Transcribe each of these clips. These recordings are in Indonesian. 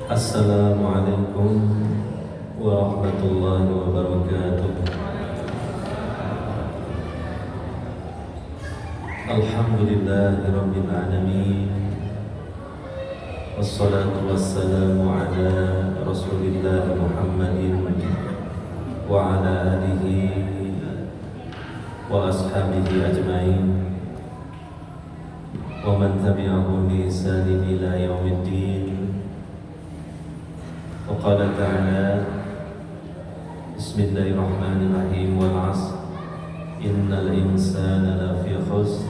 Assalamualaikum warahmatullahi wabarakatuh. Alhamdulillahirabbil alamin. Wassalatu wassalamu ala Rasulillah Muhammadin wa ala alihi wa ashabihi ajmain wa man tabi'ahum bi ihsanin ila yaumiddin. وقال تعالى بسم الله الرحمن الرحيم والعصر إن الإنسان لفي خسر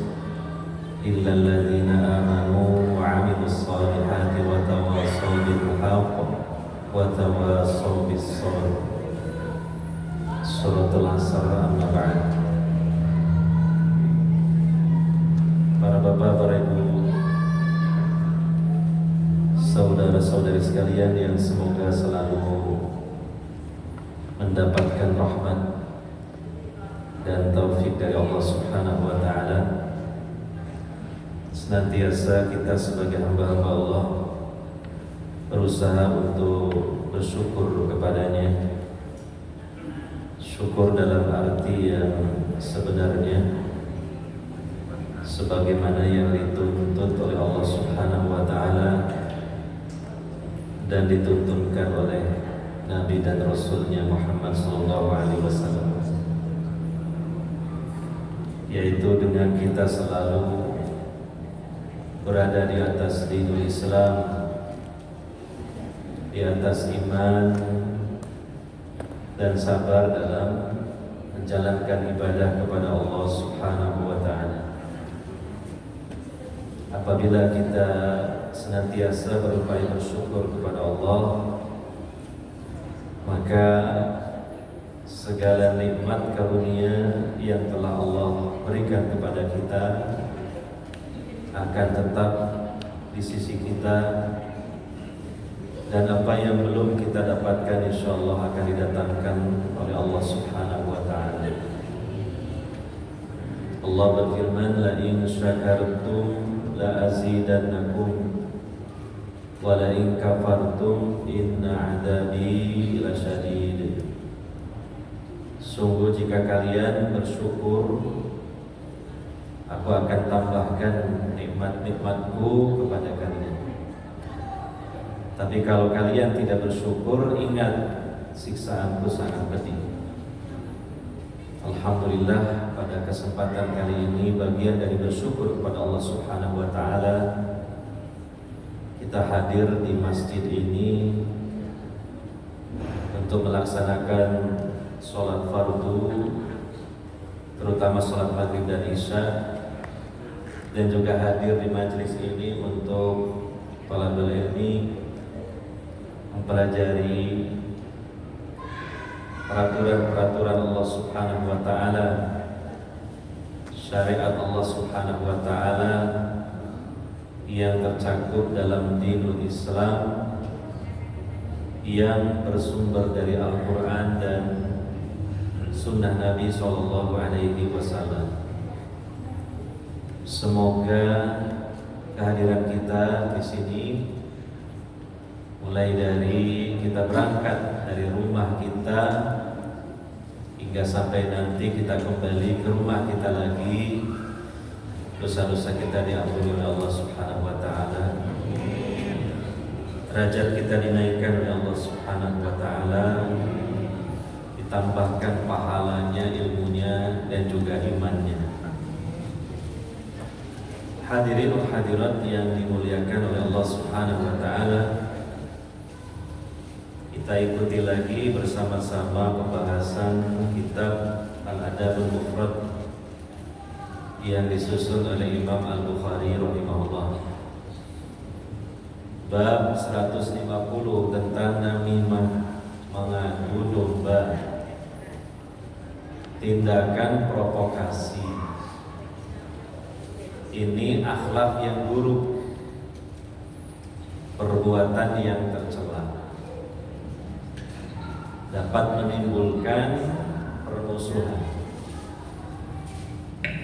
إلا الذين آمنوا وعملوا الصالحات وتواصوا بالحق وتواصوا بالصبر. Surat Al-Asr. Amma ba'd. Para bapak, para ibu, saudara-saudari sekalian yang semoga selalu mendapatkan rahmat dan taufik dari Allah Subhanahu wa taala. Senantiasa kita sebagai hamba-hamba Allah berusaha untuk bersyukur kepadanya. Syukur dalam arti yang sebenarnya, sebagaimana yang dituntut oleh Allah Subhanahu wa taala dan dituntunkan oleh Nabi dan Rasulnya Muhammad SAW, yaitu dengan kita selalu berada di atas dinul Islam, di atas iman dan sabar dalam menjalankan ibadah kepada Allah Subhanahu wa taala. Apabila kita senantiasa berupaya bersyukur kepada Allah, maka segala nikmat karunia yang telah Allah berikan kepada kita akan tetap di sisi kita, dan apa yang belum kita dapatkan insyaallah akan didatangkan oleh Allah Subhanahu wa taala. Allah berfirman, la in syakartum la azidannakum wa la in kafartum inna adabi lasyadid. Sungguh jika kalian bersyukur, aku akan tambahkan nikmat-nikmatku kepada kalian. Tapi kalau kalian tidak bersyukur, ingat siksaanku sangat pedih. Alhamdulillah, pada kesempatan kali ini bagian dari bersyukur kepada Allah Subhanahu wa taala, kita hadir di masjid ini untuk melaksanakan sholat fardu, terutama sholat maghrib dan isya, dan juga hadir di majelis ini untuk talabul ilmi mempelajari peraturan-peraturan Allah Subhanahu wa taala, syariat Allah Subhanahu wa taala yang tercakup dalam dinul Islam yang bersumber dari Al-Qur'an dan sunnah Nabi sallallahu alaihi wasallam. Semoga kehadiran kita di sini, mulai dari kita berangkat dari rumah kita hingga sampai nanti kita kembali ke rumah kita lagi, dosa-dosa kita diampuni oleh Allah Subhanahu wa taala. Derajat kita dinaikkan oleh Allah Subhanahu wa taala, ditambahkan pahalanya, ilmunya dan juga imannya. Hadirin dan hadirat yang dimuliakan oleh Allah Subhanahu wa taala, kita ikuti lagi bersama-sama pembahasan kitab Al-Adabul Mufrad yang disusun oleh Imam Al-Bukhari rahimahullah. Bab 150 tentang namimah, mengadu domba, tindakan provokasi. Ini akhlak yang buruk, perbuatan yang tercela, dapat menimbulkan permusuhan,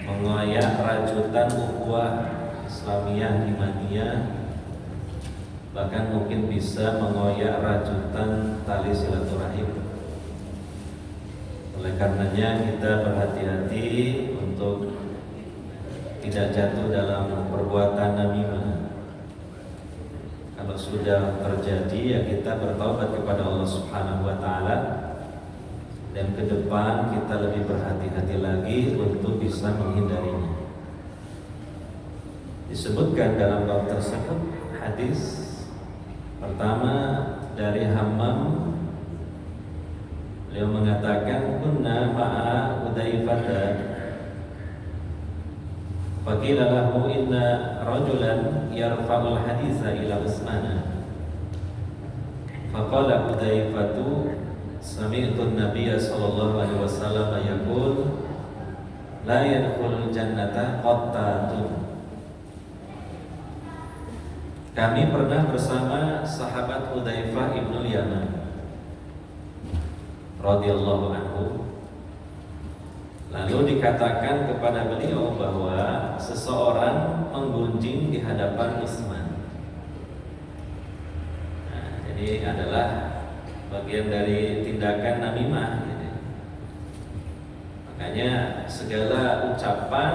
mengoyak rajutan ukhuwah Islamiyah imaniyah bahkan mungkin bisa mengoyak rajutan tali silaturahim. Oleh karenanya kita berhati-hati untuk tidak jatuh dalam perbuatan namimah. Kalau sudah terjadi ya kita bertaubat kepada Allah Subhanahu wa taala, dan ke depan kita lebih berhati-hati lagi untuk bisa menghindarinya. Disebutkan dalam bab tersebut hadis pertama dari Hammam, beliau mengatakan kunna ma'a Hudzaifah faqila lahu inna rajulan yarfa'ul haditsa ila Utsman faqala Hudzaifatu sami'tu an-nabiyya sallallahu alaihi wasallam yaqul la yadkhulul jannata qattatun. Kami pernah bersama sahabat Hudzaifah ibnu Yaman radhiyallahu anhu. Lalu dikatakan kepada beliau bahwa seseorang menggunjing di hadapan Utsman. Nah, jadi adalah bagian dari tindakan namimah. Makanya segala ucapan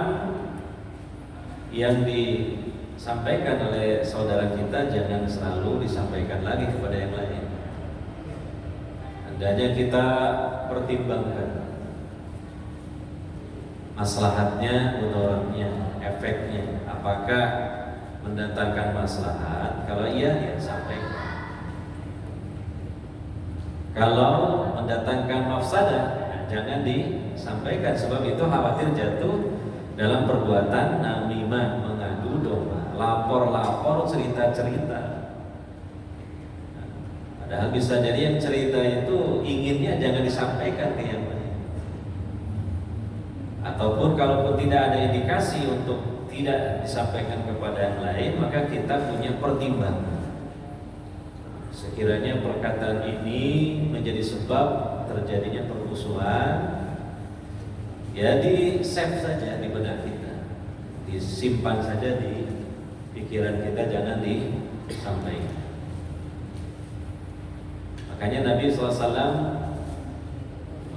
yang disampaikan oleh saudara kita jangan selalu disampaikan lagi kepada yang lain. Hendaknya kita pertimbangkan maslahatnya, mudaratnya, efeknya. Apakah mendatangkan maslahat? Kalau iya, ya sampaikan. Kalau mendatangkan mafsadah, jangan disampaikan. Sebab itu khawatir jatuh dalam perbuatan namimah, mengadu domba, lapor-lapor, cerita-cerita. Padahal bisa jadi yang cerita itu inginnya jangan disampaikan ke yang lain. Ataupun kalaupun tidak ada indikasi untuk tidak disampaikan kepada yang lain, maka kita punya pertimbangan. Sekiranya perkataan ini menjadi sebab terjadinya permusuhan, ya di save saja di benak kita, disimpan saja di pikiran kita, jangan disampaikan. Makanya Nabi SAW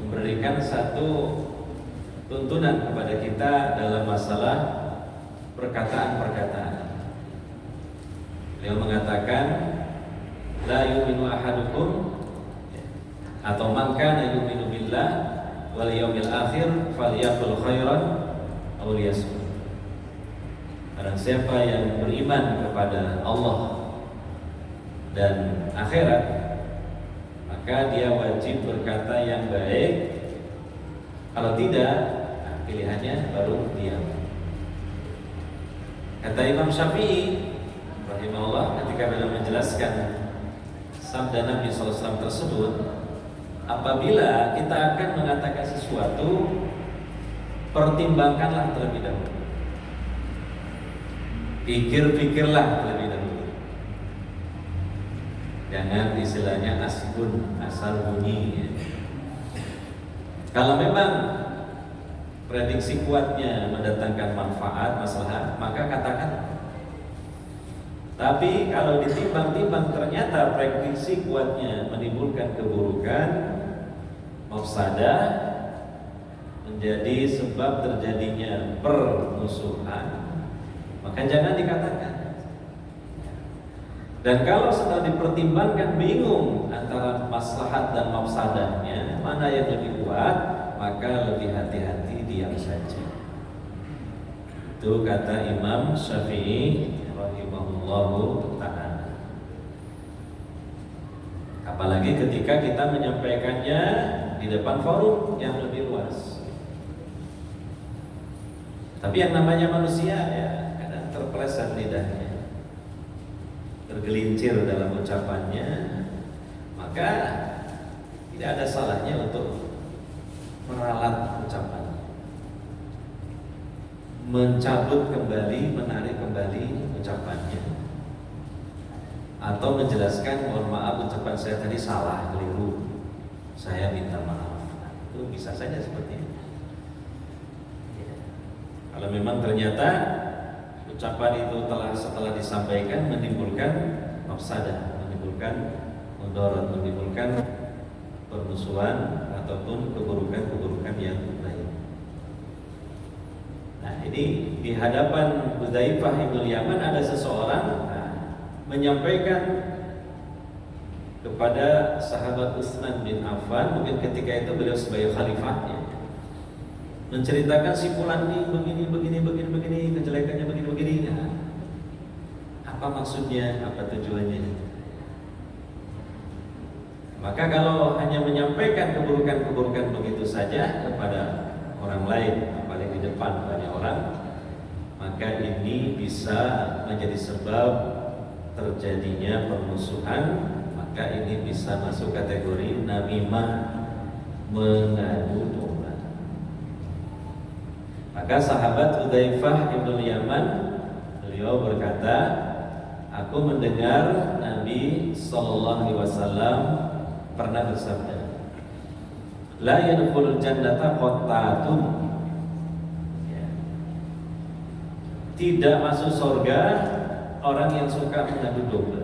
memberikan satu tuntunan kepada kita dalam masalah perkataan-perkataan. Beliau mengatakan la yu'minu ahadukum, atau man kana yu'minu billah wal yaumil akhir falyaqul khairan aw liyasmut. Barang siapa yang beriman kepada Allah dan akhirat, maka dia wajib berkata yang baik. Kalau tidak, pilihannya baru diam. Kata Imam Syafi'i rahimahullah ketika beliau menjelaskan sabda Nabi SAW tersebut, apabila kita akan mengatakan sesuatu, pertimbangkanlah terlebih dahulu, pikir-pikirlah terlebih dahulu. Jangan istilahnya asbun, asal bunyi. Kalau memang prediksi kuatnya mendatangkan manfaat, maslahat, maka katakan. Tapi kalau ditimbang-timbang ternyata prediksi kuatnya menimbulkan keburukan, mafsadah, menjadi sebab terjadinya permusuhan, maka jangan dikatakan. Dan kalau setelah dipertimbangkan bingung antara maslahat dan mafsadahnya, mana yang lebih kuat, maka lebih hati-hati diam saja. Itu kata Imam Syafi'i rahimahullahu ta'ala. Apalagi ketika kita menyampaikannya di depan forum yang lebih luas. Tapi yang namanya manusia ya kadang terpeleset lidahnya, tergelincir dalam ucapannya, maka tidak ada salahnya untuk meralat ucapan, mencabut kembali, menarik kembali ucapannya, atau menjelaskan mohon maaf ucapan saya tadi salah, keliru, saya minta maaf. Itu bisa saja seperti itu. Kalau memang ternyata ucapan itu setelah disampaikan menimbulkan mafsadah, menimbulkan mudarat, menimbulkan permusuhan ataupun keburukan-keburukan yang lain. Nah, ini di hadapan Hudzaifah bin Yaman ada seseorang menyampaikan kepada sahabat Utsman bin Affan, mungkin ketika itu beliau sebagai khalifahnya, menceritakan si fulan ini begini, kejelekannya begini. Nah, apa maksudnya, apa tujuannya? Maka kalau hanya menyampaikan keburukan-keburukan begitu saja kepada orang lain, apalagi di depan banyak orang, maka ini bisa menjadi sebab terjadinya permusuhan. Maka ini bisa masuk kategori namimah, mengadu domba. Maka sahabat Hudzaifah bin Yaman, beliau berkata, aku mendengar Nabi sallallahu alaihi wasallam pernah bersabda, la yadkhulul jannata qattatun, ya, tidak masuk surga orang yang suka mengadu domba.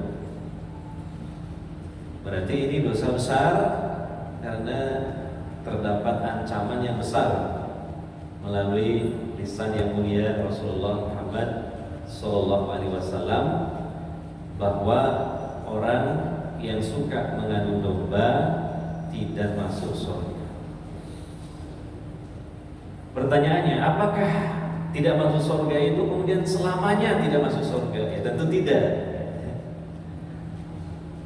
Berarti ini dosa besar karena terdapat ancaman yang besar melalui lisan yang mulia Rasulullah Muhammad sallallahu alaihi wasallam, bahwa orang yang suka mengadu domba tidak masuk surga. Pertanyaannya, apakah tidak masuk surga itu kemudian selamanya tidak masuk surga? Ya, tentu tidak.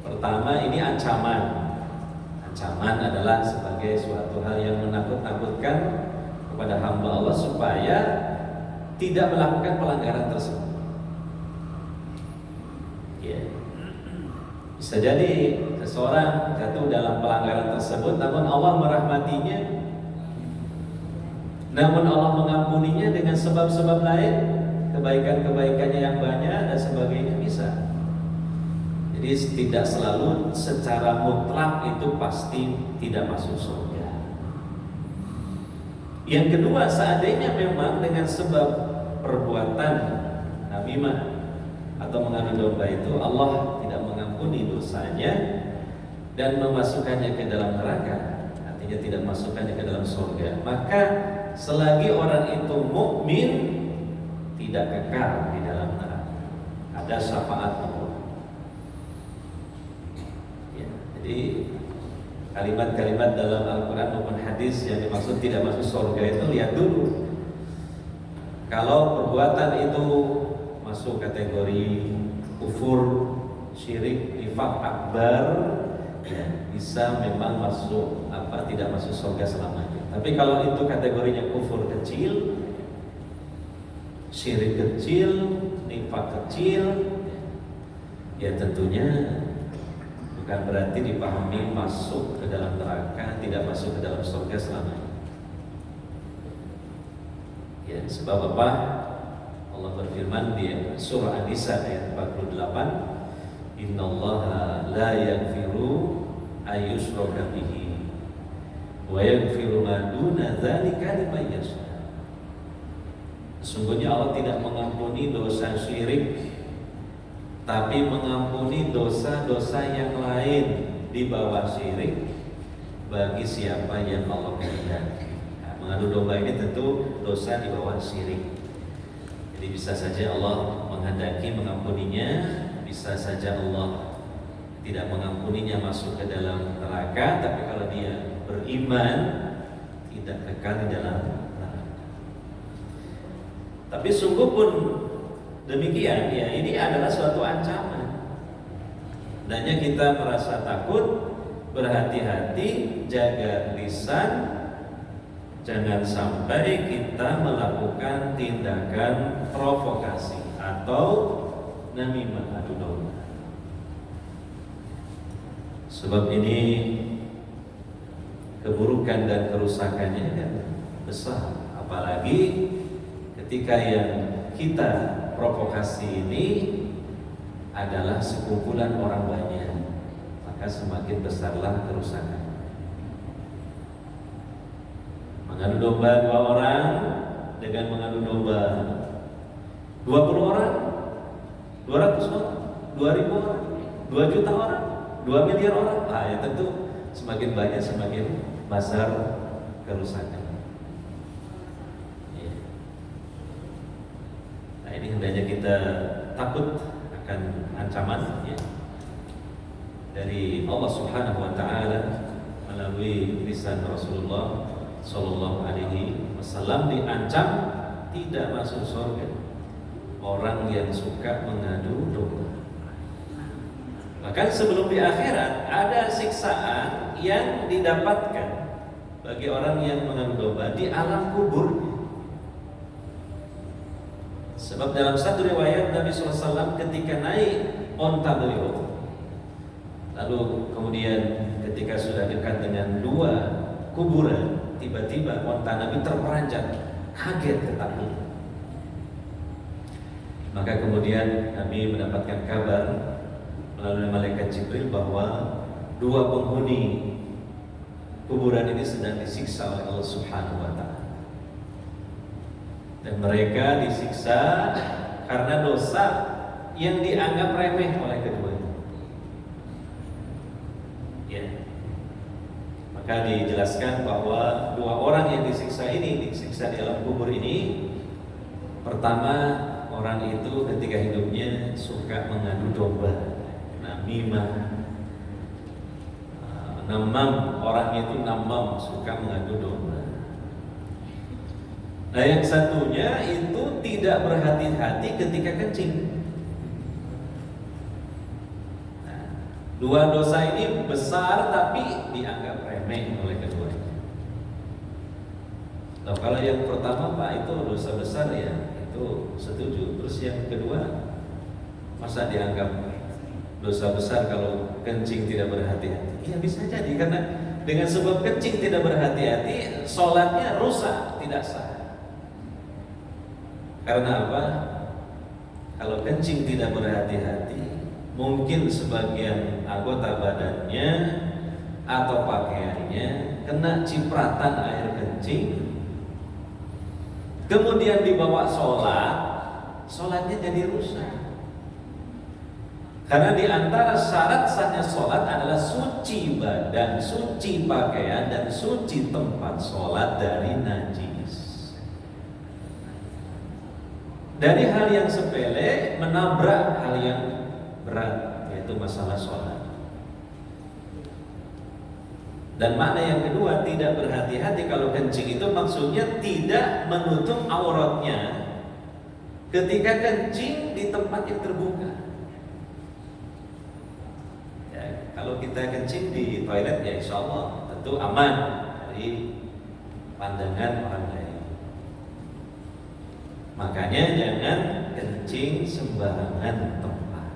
Pertama, ini ancaman. Ancaman adalah sebagai suatu hal yang menakut-nakutkan kepada hamba Allah supaya tidak melakukan pelanggaran tersebut. Ya. Bisa jadi seseorang jatuh dalam pelanggaran tersebut, namun Allah merahmatinya, namun Allah mengampuninya dengan sebab-sebab lain, kebaikan-kebaikannya yang banyak dan sebagainya, bisa. Jadi tidak selalu secara mutlak itu pasti tidak masuk surga. Yang kedua, seandainya memang dengan sebab perbuatan namimah atau mengadu domba itu Allah tidak mengampuni dosanya dan memasukkannya ke dalam neraka, artinya tidak masukkannya ke dalam surga, maka selagi orang itu mukmin tidak kekal di dalam neraka, ada syafaat Allah. Ya, jadi kalimat-kalimat dalam Al-Quran maupun hadis yang dimaksud tidak masuk surga itu, lihat dulu. Kalau perbuatan itu masuk kategori kufur, syirik, nifaq akbar, ya, bisa memang masuk tidak masuk surga selamanya. Tapi kalau itu kategorinya kufur kecil, syirik kecil, nifaq kecil, ya tentunya bukan berarti dipahami masuk ke dalam neraka, tidak masuk ke dalam surga selamanya. Ya, sebab apa? Allah berfirman di surah An-Nisa ayat 48, innallaha la yaghfiru ayyushraka bihi wa yaghfiru ma duna dzalika liman yasha. Sesungguhnya Allah tidak mengampuni dosa syirik, tapi mengampuni dosa-dosa yang lain di bawah syirik bagi siapa yang Allah kehendaki. Nah, mengadu domba ini tentu dosa di bawah syirik. Jadi bisa saja Allah menghendaki mengampuninya, bisa saja Allah tidak mengampuninya, masuk ke dalam neraka. Tapi kalau dia beriman, tidak kekal di dalam neraka. Tapi sungguh pun demikian, ya, ini adalah suatu ancaman. Hendaknya kita merasa takut, berhati-hati, jaga lisan, jangan sampai kita melakukan tindakan provokasi atau namimah, adu domba. Sebab ini keburukan dan kerusakannya kan besar, apalagi ketika yang kita provokasi ini adalah sekumpulan orang banyak, maka semakin besarlah kerusakan. Mengadu domba 2 orang dengan mengadu domba 20 orang, 200 orang, 2000 orang, 2 juta orang, 2 miliar orang. Nah, ya tentu semakin banyak semakin besar kerusakan. Ya. Nah, ini hendaknya kita takut akan ancaman ya, dari Allah Subhanahu wa taala melalui lisan Rasulullah sallallahu alaihi wasallam. Diancam tidak masuk surga orang yang suka mengadu domba. Bahkan sebelum di akhirat ada siksaan yang didapatkan bagi orang yang mengadu domba di alam kubur. Sebab dalam satu riwayat Nabi SAW ketika naik onta beliau, lalu kemudian ketika sudah dekat dengan 2 kuburan, tiba-tiba onta Nabi terperanjat, kaget ketakutan. Maka kemudian Nabi mendapatkan kabar melalui malaikat Jibril bahwa 2 penghuni kuburan ini sedang disiksa oleh Allah Subhanahu wa taala. Dan mereka disiksa karena dosa yang dianggap remeh oleh keduanya. Ya. Maka dijelaskan bahwa 2 orang yang disiksa ini, disiksa di alam kubur ini, pertama, orang itu ketika hidupnya suka mengadu domba, namimah, namam, orang itu namam, suka mengadu domba. Nah, yang satunya itu tidak berhati-hati ketika kencing. Nah, 2 dosa ini besar tapi dianggap remeh oleh keduanya. Nah, kalau yang pertama Pak itu dosa besar ya, itu setuju. Terus yang kedua, masa dianggap dosa besar kalau kencing tidak berhati-hati? Iya bisa jadi, karena dengan sebab kencing tidak berhati-hati, sholatnya rusak, tidak sah. Karena apa? Kalau kencing tidak berhati-hati, mungkin sebagian anggota badannya atau pakaiannya kena cipratan air kencing, kemudian dibawa sholat, sholatnya jadi rusak. Karena di antara syarat sahnya sholat adalah suci badan, suci pakaian, dan suci tempat sholat dari najis. Dari hal yang sepele menabrak hal yang berat, yaitu masalah sholat. Dan makna yang kedua, tidak berhati-hati kalau kencing itu maksudnya tidak menutup auratnya ketika kencing di tempat yang terbuka. Ya, kalau kita kencing di toilet ya insya Allah tentu aman dari pandangan orang lain. Makanya jangan kencing sembarangan tempat.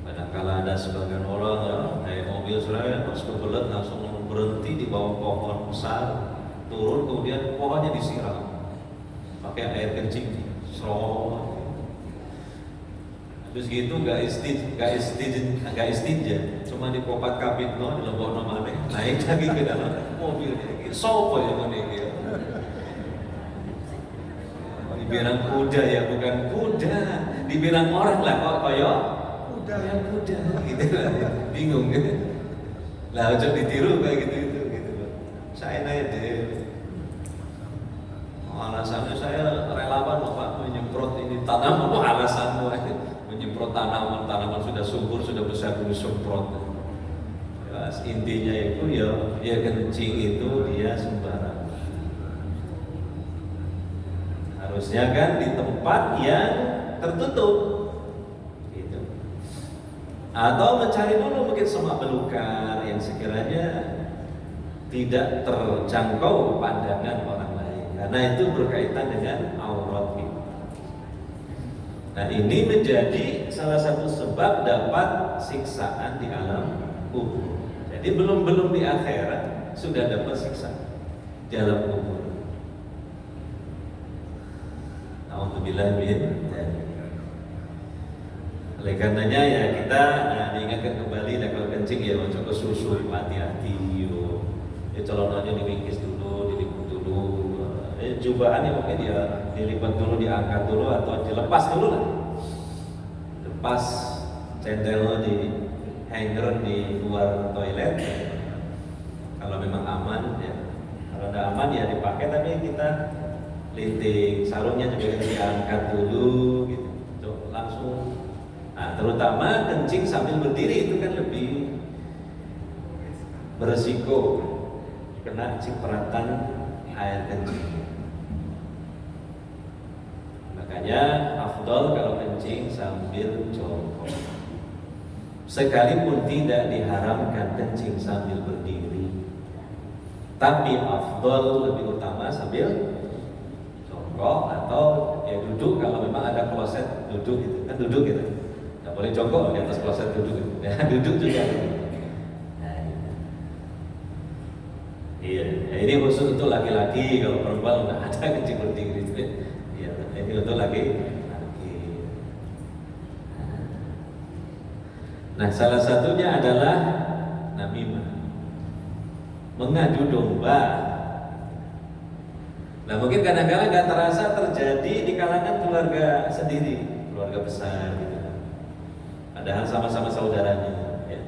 Kadang-kala ada sebagian orang ya, naik mobil seraya terus kebelet langsung berhenti di bawah pohon besar, turun kemudian pohonnya disiram pakai air kencing, terus gitu gak istinja, cuma di popat kabin di lembok nomane, naik lagi ke dalam mobil. Sopo ya ini? Dibilang kuda ya bukan kuda, dibilang orang lah kok koyo kuda yang kuda gitu lah, bingung gitu. Lah ojo ditiru kayak gitu. Saya nanya deh, alasannya saya relawan Pak menyemprot ini tanaman, alasanmu menyemprot tanaman sudah subur sudah besar dulu semprot. Ya, intinya itu ya kencing itu dia sembarang. Harusnya kan di tempat yang tertutup gitu. Atau mencari dulu mungkin semak belukar yang sekiranya tidak terjangkau pandangan orang lain, karena itu berkaitan dengan aurat kita. Nah, ini menjadi salah satu sebab dapat siksaan di alam kubur. Jadi belum di akhirat sudah dapat siksaan di alam kubur. Alhamdulillah bin. Oleh karenanya ya kita diingatkan kembali kalau kencing ya macam ke susu, hati-hati yo. Ya celonanya diringkis dulu, diliput dulu. Jubahannya mungkin ya dilipat dulu, diangkat dulu atau dilepas dulu lah. Lepas centel di hanger di luar toilet. Kalau memang aman ya, kalau tidak aman ya dipakai, tapi kita linting sarungnya juga diangkat dulu gitu. Coba langsung. Nah, terutama kencing sambil berdiri itu kan lebih beresiko kena cipratan air kencing. Makanya afdol kalau kencing sambil jongkok. Sekalipun tidak diharamkan kencing sambil berdiri, tapi afdol lebih utama sambil jongkok atau ya duduk kalau memang ada kloset duduk gitu. Kan duduk gitu. Nggak boleh jongkok di atas kloset duduk gitu. Ya, duduk juga. Iya, ya ini khusus untuk laki-laki. Kalau perempuan nggak ada kencing berdiri gitu. Iya, ini untuk laki. Nah, salah satunya adalah namimah, mengadu domba. Nah, mungkin kadang-kadang nggak terasa terjadi di kalangan keluarga sendiri, keluarga besar gitu. Padahal sama-sama saudaranya. Ya.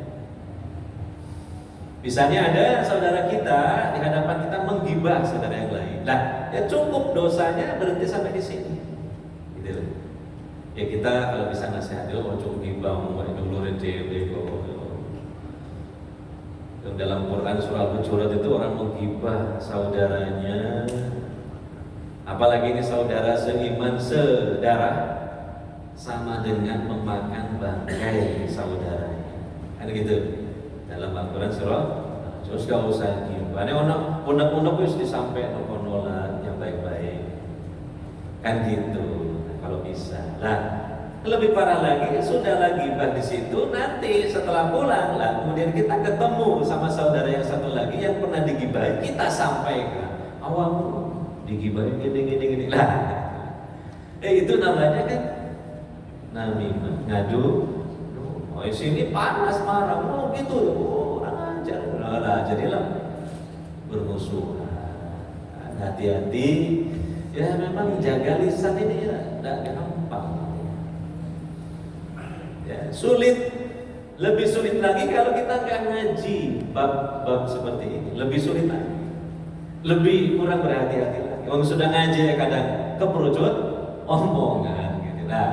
Misalnya ada saudara kita di hadapan kita menggibah saudara yang lain. Nah, ya cukup dosanya berhenti sampai di sini. Gitu loh. Ya kita kalau bisa nasihat dulu, mau cukup gibah, mau dulurin dewe kok. Dalam Quran surah Al-Hujurat itu orang menggibah saudaranya, apalagi ini saudara seiman sedarah, sama dengan memakan bangkai saudaranya. Kan gitu. Dalam Al-Quran surah terus gak usah gibah. Ini ono unek-unek wis disampaikan konolan yang baik-baik. Kan gitu. Kalau bisa. Nah, lebih parah lagi, sudah lagi gibah di situ, nanti setelah pulang lah, kemudian kita ketemu sama saudara yang satu lagi yang pernah digibahin, kita sampaikan, awalmu digibahin gini lah. Itu namanya kan namimah, ngadu. Oh, sini panas marah, oh gitu, orang ajar, lah jadilah bermusuhan. Hati-hati. Ya memang jaga lisan ini ya tidak gampang. Ya, sulit, lebih sulit lagi kalau kita nggak ngaji bab-bab seperti ini, lebih sulit lagi, lebih kurang berhati-hati lagi. Orang sudah ngaji ya kadang keperucut omongan, gitu. Nah,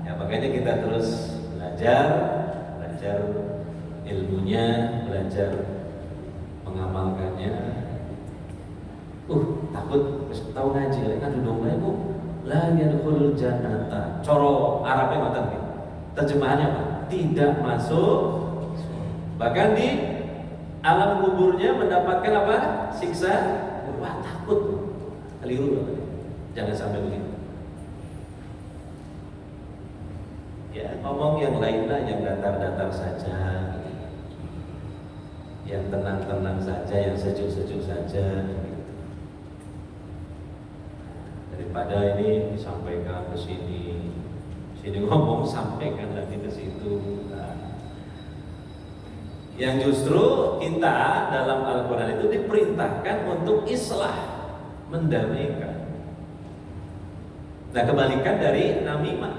ya makanya kita terus belajar ilmunya, belajar mengamalkannya. Takut tahu ngaji lagi kan domba itu la yadkhulul jannata. Coro Arabnya ngoten nggih. Terjemahannya apa? Tidak masuk. Bahkan di alam kuburnya mendapatkan apa? Siksa. Wah, takut. Keliru. Jangan sampai begitu. Ya, ngomong yang lainlah, yang datar-datar saja. Yang tenang-tenang saja, yang sejuk-sejuk saja. Daripada ini disampaikan ke sini ngomong sampaikan lagi ke situ. Nah, yang justru kita dalam Al-Quran itu diperintahkan untuk islah, mendamaikan. Nah, kebalikan dari namimah.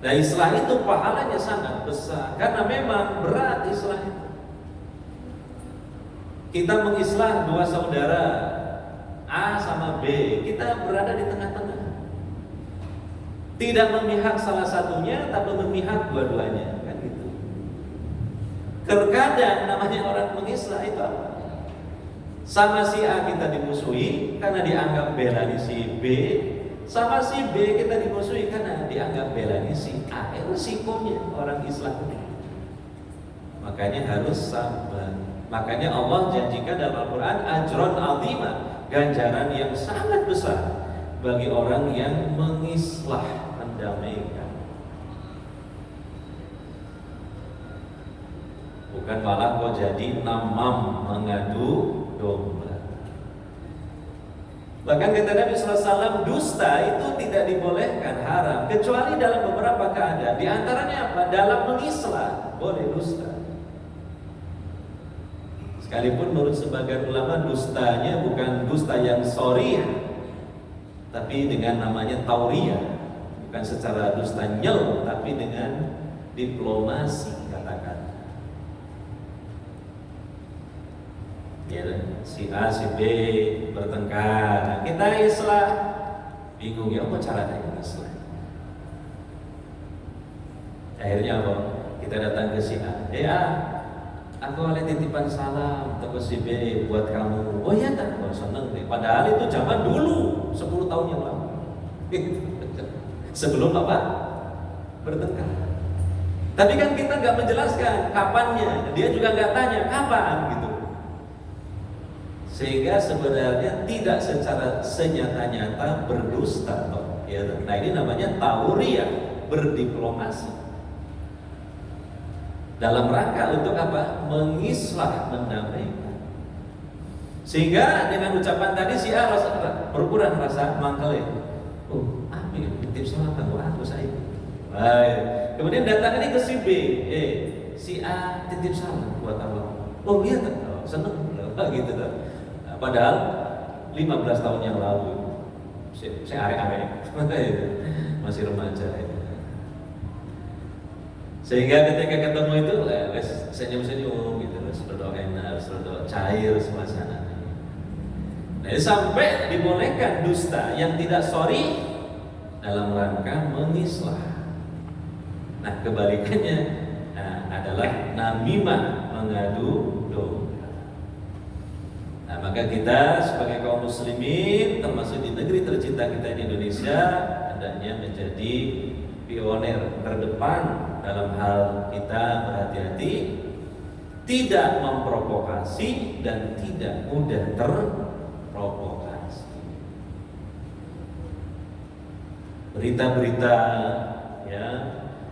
Nah, islah itu pahalanya sangat besar karena memang berat islah itu. Kita mengislah dua saudara A sama B, kita berada di tengah-tengah. Tidak memihak salah satunya, tapi memihak dua-duanya, kan gitu. Terkadang namanya orang mengislah itu apa? Sama si A kita dimusuhi karena dianggap belani si B, sama si B kita dimusuhi karena dianggap belani si A. Itu risikonya orang Islam. Makanya harus sabar. Makanya Allah janjikan dalam Al-Quran ajron azimah, ganjaran yang sangat besar bagi orang yang mengislah, mendamaikan. Bukan malah kok jadi namam, mengadu domba. Bahkan kata Nabi SAW, dusta itu tidak dibolehkan, haram, kecuali dalam beberapa keadaan. Di antaranya apa? Dalam mengislah boleh dusta. Sekalipun menurut sebagian ulama dustanya bukan dusta yang soriyah, tapi dengan namanya tauriyah. bukan secara dusta nyel, tapi dengan diplomasi katakan. Ya, si A, si B bertengkar, kita islah, bingung ya apa caranya islah. Akhirnya apa? Kita datang ke si A, aku oleh titipan salam untuk si B buat kamu. Oh iya tak, oh, seneng deh. Padahal itu zaman dulu, 10 tahun yang lalu. Sebelum apa? Bertengkar. Tapi kan kita nggak menjelaskan kapannya. Dia juga nggak tanya kapan gitu. Sehingga sebenarnya tidak secara senyata-nyata berdusta, ya. Nah ini namanya tauriah, berdiplomasi. Dalam rangka untuk apa? Mengislah, mendamaikan. Sehingga dengan ucapan tadi si A berkurang rasa mangkel. Oh, ambil titip salam kanggo aku saya. Baik. Kemudian datang ini ke si B. Si A titip salam buat Allah. Oh iya tak? Oh, seneng gitu kan. Nah, padahal 15 tahun yang lalu saya are-are masih remaja itu. Sehingga ketika ketemu itu senyum-senyum gitu, sudah enak, sudah cair suasana. Nah, sampai dibolehkan dusta yang tidak sorry dalam rangka mengislah. Nah, kebalikannya adalah namimah, mengadu domba. Nah, maka kita sebagai kaum muslimin, termasuk di negeri tercinta kita di Indonesia, hendaknya menjadi pionir terdepan dalam hal kita berhati-hati, tidak memprovokasi dan tidak mudah terprovokasi. Berita-berita ya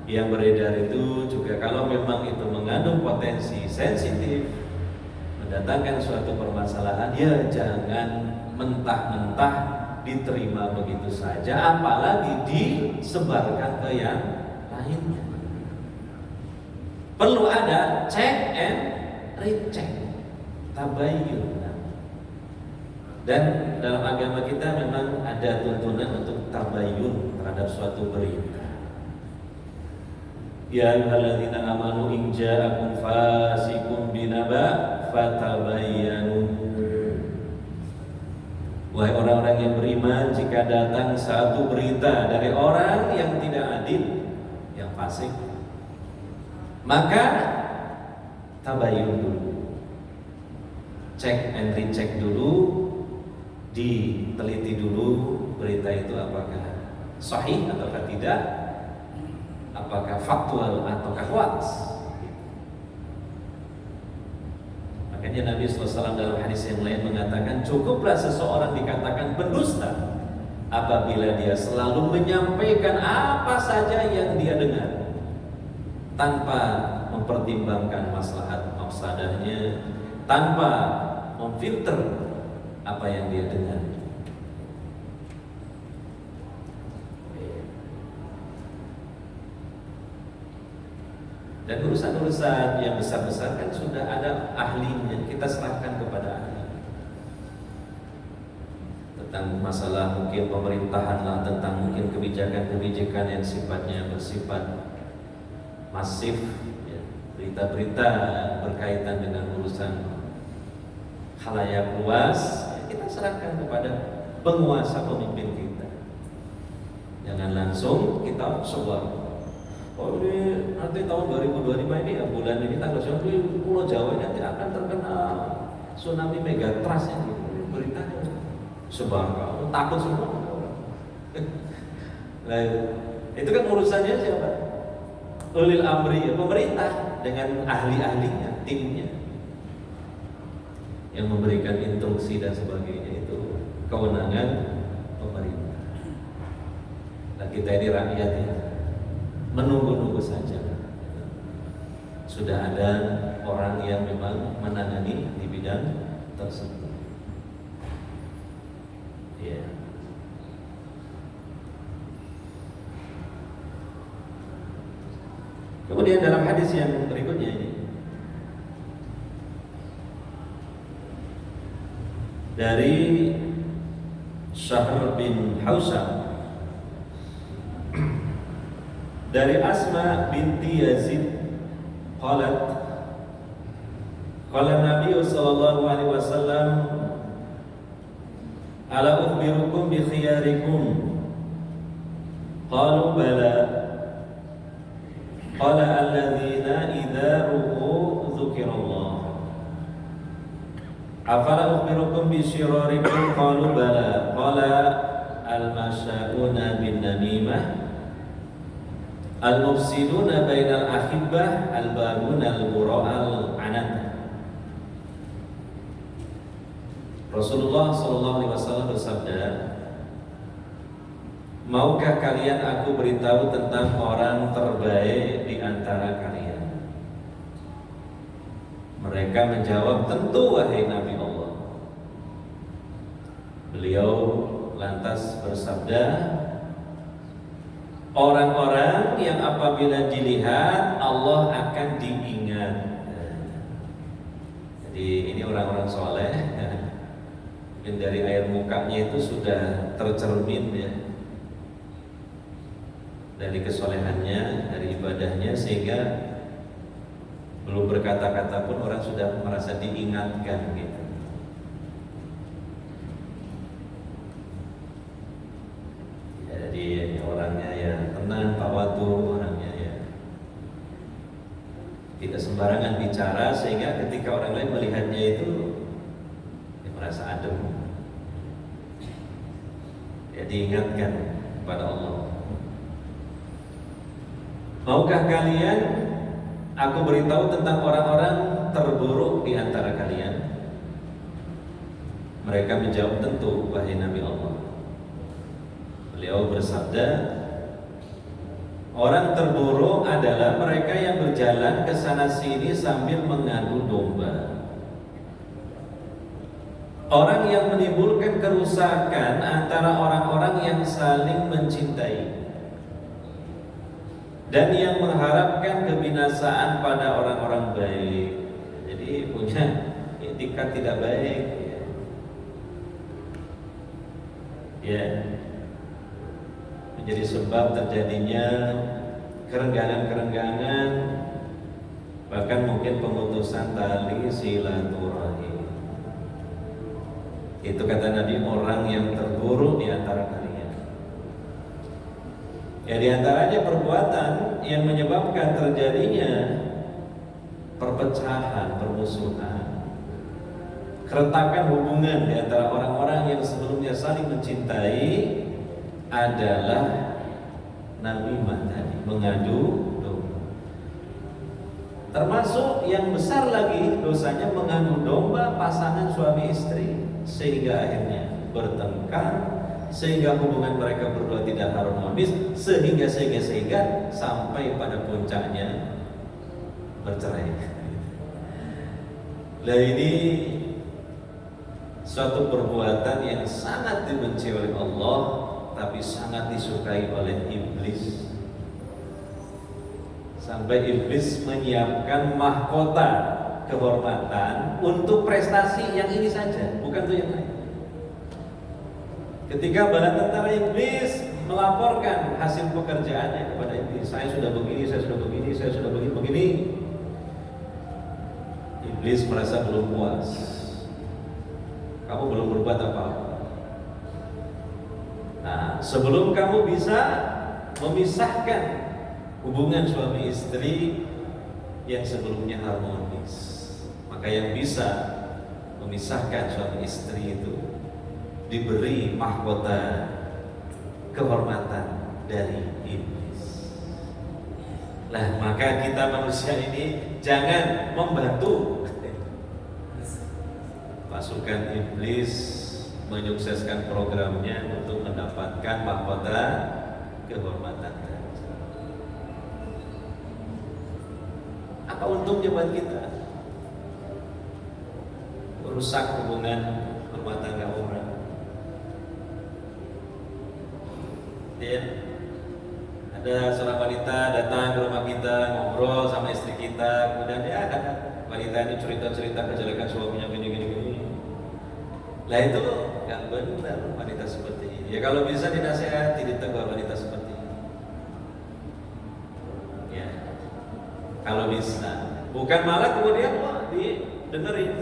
yang beredar itu juga kalau memang itu mengandung potensi sensitif, mendatangkan suatu permasalahan, ya jangan mentah-mentah diterima begitu saja, apalagi disebarkan ke yang lainnya. Perlu ada check and recheck, tabayyun. Dan dalam agama kita memang ada tuntunan untuk tabayyun terhadap suatu berita. Ya ayyuhalladzina amanu in ja'akum fasiqun binaba fatabayyanu. Wahai orang-orang yang beriman, jika datang satu berita dari orang yang tidak adil, yang fasik, maka tabayyun dulu, cek and recheck dulu, diteliti dulu berita itu apakah sahih ataukah tidak, apakah faktual ataukah hoax. Makanya Nabi SAW dalam hadis yang lain mengatakan, cukuplah seseorang dikatakan pendusta apabila dia selalu menyampaikan apa saja yang dia dengar tanpa mempertimbangkan maslahat mafsadahnya, tanpa memfilter apa yang dia dengar. Dan urusan-urusan yang besar-besar kan sudah ada ahlinya, kita serahkan kepada ahli. Tentang masalah mungkin pemerintahan lah, tentang mungkin kebijakan-kebijakan yang sifatnya bersifat masif, ya, berita-berita berkaitan dengan urusan khalayak luas, ya, kita serahkan kepada penguasa, pemimpin kita. Jangan langsung kita sebar. Oh ini nanti tahun 2025 ini ya, bulan ini tanggal 9 Pulau Jawa ini nanti akan terkena tsunami megatrust ini, beritanya sebar, takut semua. Nah, itu kan urusannya siapa? Ulil amri, ya, pemerintah dengan ahli-ahlinya, timnya yang memberikan instruksi dan sebagainya, itu kewenangan pemerintah. Nah kita ini rakyat ya, menunggu-nunggu saja. Sudah ada orang yang memang menangani di bidang tersebut. Ya. Kemudian dalam hadis yang berikutnya ini dari Syahr bin Hausam Dari Asma binti Yazid qalat qala Nabi sallallahu alaihi wasallam ala ukhbirukum bi khiyarikum qalu bala qala alladzina idza ru'u dzukirallah afala ukhbirukum bi syirarikum qalu bala qala al-masyauna bin namimah al-mufsiduna bainal ahibbah al-baguna al-bura'al anad. Rasulullah sallallahu alaihi wasallam bersabda, maukah kalian aku beritahu tentang orang terbaik di antara kalian? Mereka menjawab, tentu wahai Nabi Allah. Beliau lantas bersabda, orang-orang yang apabila dilihat Allah akan diingat. Jadi ini orang-orang soleh. Mungkin dari air mukanya itu sudah tercermin ya, dari kesolehannya, dari ibadahnya, sehingga belum berkata-kata pun orang sudah merasa diingatkan gitu. Jadi orangnya ya tenang, tawadhu, orangnya ya tidak sembarangan bicara, sehingga ketika orang lain melihatnya itu ya merasa adem. Ya diingatkan kepada Allah. Maukah kalian aku beritahu tentang orang-orang terburuk di antara kalian? Mereka menjawab, tentu wahai Nabi Allah. Beliau bersabda, orang terburuk adalah mereka yang berjalan ke sana sini sambil mengadu domba. Orang yang menimbulkan kerusakan antara orang-orang yang saling mencintai dan yang mengharapkan kebinasaan pada orang-orang baik. Jadi punya etikat tidak baik ya, menjadi sebab terjadinya kerenggangan-kerenggangan, bahkan mungkin pemutusan tali silaturahim. Itu kata Nabi, orang yang terburuk di antara kalian. Ya di antaranya perbuatan yang menyebabkan terjadinya perpecahan, permusuhan, keretakan hubungan di antara orang-orang yang sebelumnya saling mencintai adalah namimah tadi, mengadu domba. Termasuk yang besar lagi dosanya mengadu domba pasangan suami istri, sehingga akhirnya bertengkar, sehingga hubungan mereka berdua tidak harmonis, sehingga sampai pada puncaknya bercerai. Nah ini suatu perbuatan yang sangat dibenci oleh Allah, tapi sangat disukai oleh iblis. Sampai iblis menyiapkan mahkota kehormatan untuk prestasi yang ini saja, bukan untuk yang lain. Ketika bala tentara iblis melaporkan hasil pekerjaannya kepada iblis, saya sudah begini, saya sudah begini, saya sudah begini. Iblis merasa belum puas. Kamu belum berbuat apa-apa. Nah, sebelum kamu bisa memisahkan hubungan suami istri yang sebelumnya harmonis, maka yang bisa memisahkan suami istri itu diberi mahkota kehormatan dari iblis. Nah, maka kita manusia ini jangan membantu pasukan iblis menyukseskan programnya untuk mendapatkan mahkota kehormatan. Apa untungnya buat kita? Merusak hubungan rumah tangga orang. Ya, ada seorang wanita datang ke rumah kita, ngobrol sama istri kita, kemudian dia ada wanita ini cerita-cerita kejelekan suaminya gini. Lah itu nggak benar wanita seperti ini. Ya kalau bisa dinasehati, ditegur wanita seperti ini. kalau bisa. Bukan malah kemudian didengerin,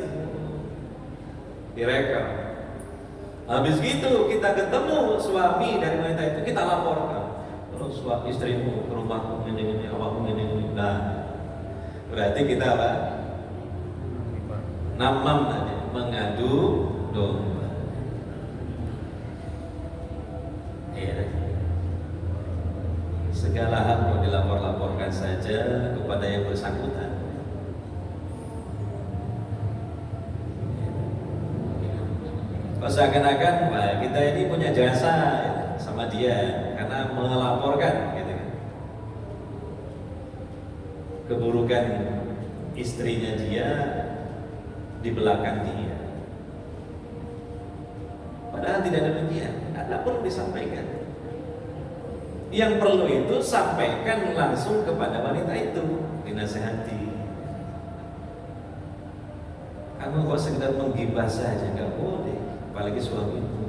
direkam. Habis gitu kita ketemu suami dari wanita itu, kita laporkan. Kalau suami istrimu ke rumahku ini, awakmu ini. Nah, berarti kita apa? Namam aja, mengadu domba. Iya. Segala hal mau dilapor-laporkan saja kepada yang bersangkutan. Kalau seakan-akan kita ini punya jasa sama dia karena melaporkan gitu kan, keburukan istrinya dia di belakang dia. Padahal tidak demikian, ada perlu disampaikan. Yang perlu itu sampaikan langsung kepada wanita itu, dinasehati. Kamu kok sekedar menggibah saja, nggak boleh, apalagi suamimu.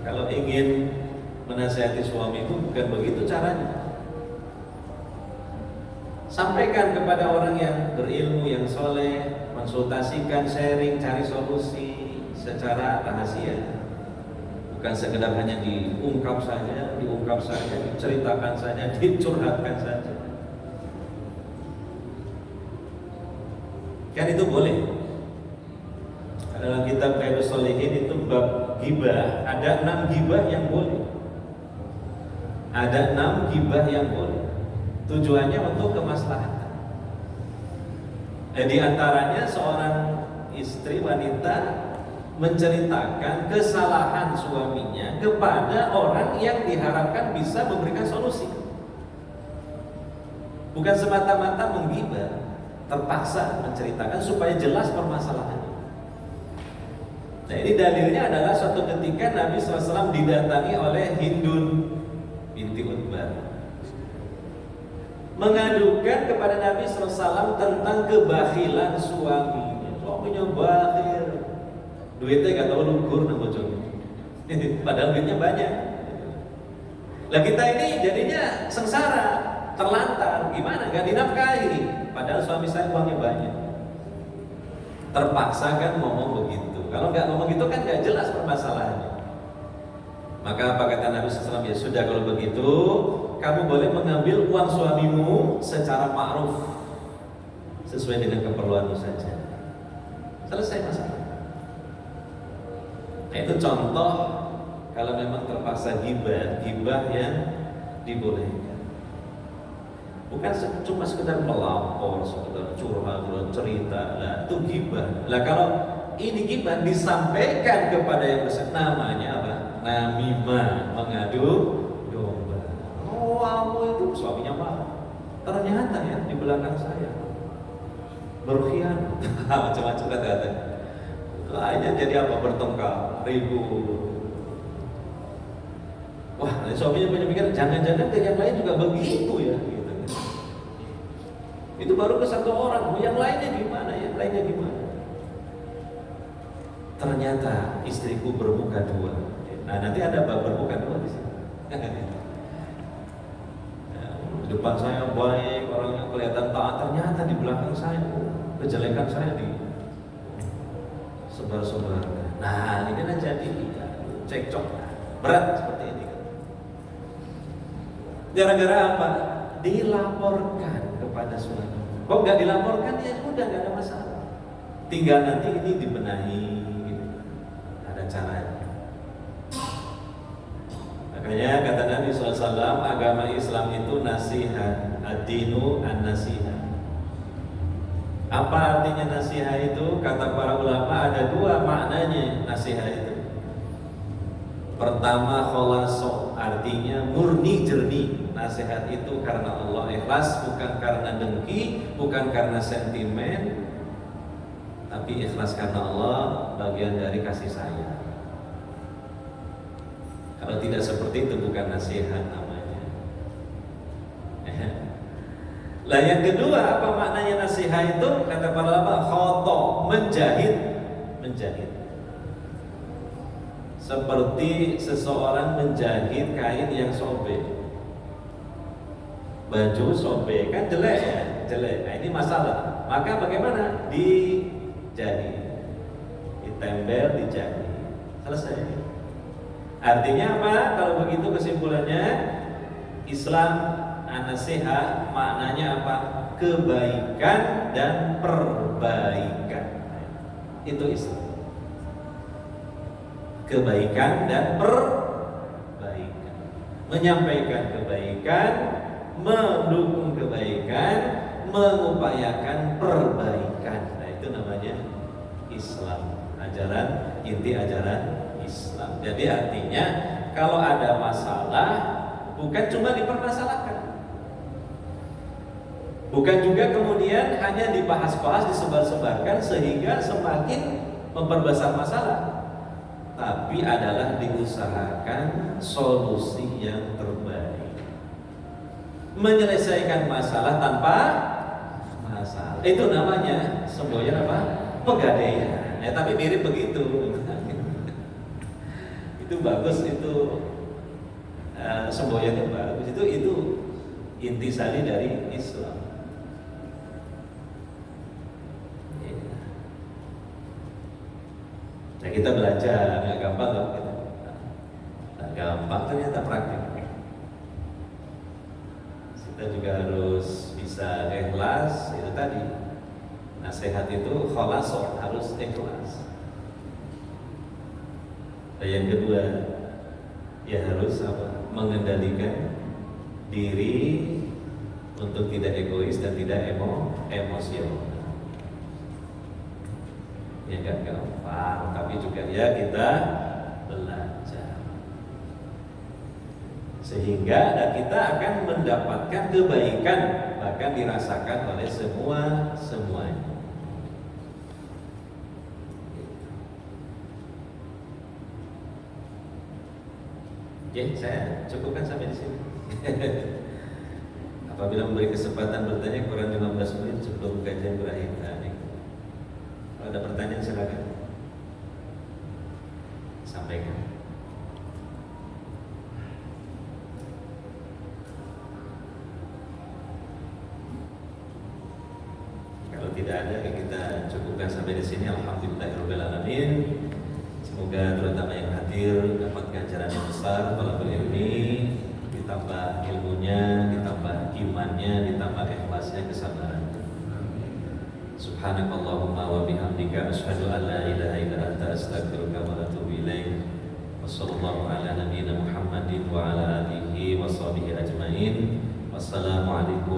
Kalau ingin menasehati suami itu bukan begitu caranya. Sampaikan kepada orang yang berilmu, yang soleh, konsultasikan, sharing, cari solusi secara rahasia. Bukan sekedar hanya diungkap saja, diceritakan saja, dicurhatkan saja. Kan itu boleh. Dalam kitab Riyadhus Shalihin itu bab ghibah, ada 6 ghibah yang boleh. Ada 6 ghibah yang boleh. Tujuannya untuk kemaslahatan. Di antaranya seorang istri wanita menceritakan kesalahan suaminya kepada orang yang diharapkan bisa memberikan solusi. Bukan semata-mata menggibah, terpaksa menceritakan supaya jelas permasalahannya. Nah, ini dalilnya adalah suatu ketika Nabi SAW didatangi oleh Hindun binti Utbah, mengadukan kepada Nabi SAW tentang kebakhilan suaminya. Suaminya bakhil, duitnya gak tahu lugur nama bojone. Padahal duitnya banyak. Lah kita ini jadinya sengsara, terlantar, gimana? Gak dinafkahi. Padahal suami saya uangnya banyak. Terpaksa kan ngomong begitu. Kalau nggak ngomong gitu kan nggak jelas permasalahannya. Maka apa kata Nabi SAW? Ya sudah, kalau begitu kamu boleh mengambil uang suamimu secara ma'ruf, sesuai dengan keperluanmu saja. Selesai masalah. Nah, itu contoh kalau memang terpaksa ghibah yang dibolehkan. Bukan cuma sekedar melapor, sekedar curhat, cerita, lah itu ghibah. Lah kalau ini ghibah disampaikan kepada yang besar, namanya apa? Namimah, mengadu domba. Oh, kamu itu suaminya marah. Ternyata ya di belakang saya berkhianat. Macam-macam kata-kata. Lainnya jadi apa? Bertengkar, ribut. Wah, suaminya punya pikiran, jangan-jangan ke yang lain juga begitu ya. Gitu. Itu baru ke satu orang. Yang lainnya gimana? Yang lainnya gimana? Ternyata istriku bermuka dua. Nah, nanti ada bab bermuka dua di sini. Di depan saya baik, orangnya kelihatan taat, ternyata di belakang saya kejelekan saya di sebar-sebar. Nah, ini kan jadi cekcok berat seperti ini. Gara-gara apa? Dilaporkan kepada suami. Kok nggak dilaporkan? Ya sudah, nggak ada masalah. Tinggal nanti ini dibenahi, gitu. Ada caranya. Makanya kata Nabi SAW, agama Islam itu nasihat, ad-dinu an-nasihat. Apa artinya nasihat itu? Kata para ulama ada 2 maknanya nasihat itu. Pertama, kholaso, artinya murni jernih. Nasihat itu karena Allah, ikhlas, bukan karena dengki, bukan karena sentimen, tapi ikhlas karena Allah, bagian dari kasih sayang. Kalau tidak seperti itu bukan nasihat namanya. Lah yang kedua, apa maknanya nasihat itu? Kata para ulama, khoto, menjahit. Seperti seseorang menjahit kain yang sobek. baju sobek kan jelek ya, jelek. Nah ini masalah. Maka bagaimana? Dijadi, ditempel, dijadi, selesai. Artinya apa? Kalau begitu kesimpulannya, Islam an-nasiha maknanya apa? Kebaikan dan perbaikan. Itu Islam. Kebaikan dan perbaikan. Menyampaikan kebaikan, mendukung kebaikan, mengupayakan perbaikan. Nah, itu namanya Islam. Ajaran, inti ajaran Islam. Jadi artinya kalau ada masalah bukan cuma dipermasalahkan, bukan juga kemudian hanya dibahas-bahas, disebar-sebarkan sehingga semakin memperbesar masalah, tapi adalah diusahakan solusi yang terbaik, menyelesaikan masalah tanpa masalah. Itu namanya semboyan apa? Pegadaian. Ya, tapi mirip begitu. Itu bagus, itu semboyannya bagus. Itu intisari dari Islam. Nah, kita belajar, nggak gampang loh kita. Nah, gampang ternyata praktik. Kita juga harus bisa ikhlas, itu tadi. Nasihat itu khalasoh, harus ikhlas. Dan yang kedua, ya harus apa? Mengendalikan diri untuk tidak egois dan tidak emosional. Ya gak gampang, tapi juga ya kita belajar sehingga kita akan mendapatkan kebaikan, bahkan dirasakan oleh semuanya. Oke, saya cukupkan sampai di sini. Apabila memberi kesempatan bertanya kurang 15 menit sebelum kajian berakhir. Kalau ada pertanyaan silakan sampaikan. Kalau tidak ada, kita cukupkan sampai di sini. Alhamdulillahirabbil alamin. Semoga terutama yang hadir dapat ganjaran yang besar, talabul ilmi, ditambah ilmunya, ditambah imannya, ditambah ikhlasnya, kesabaran. Subhanakallahumma wa bihamdika asyhadu an la ilaha illa anta astaghfiruka wa atubu ilaik. Wassallallahu ala nabiyyina Muhammadin wa ala alihi wa sahbihi ajmain. Wassalamualaikum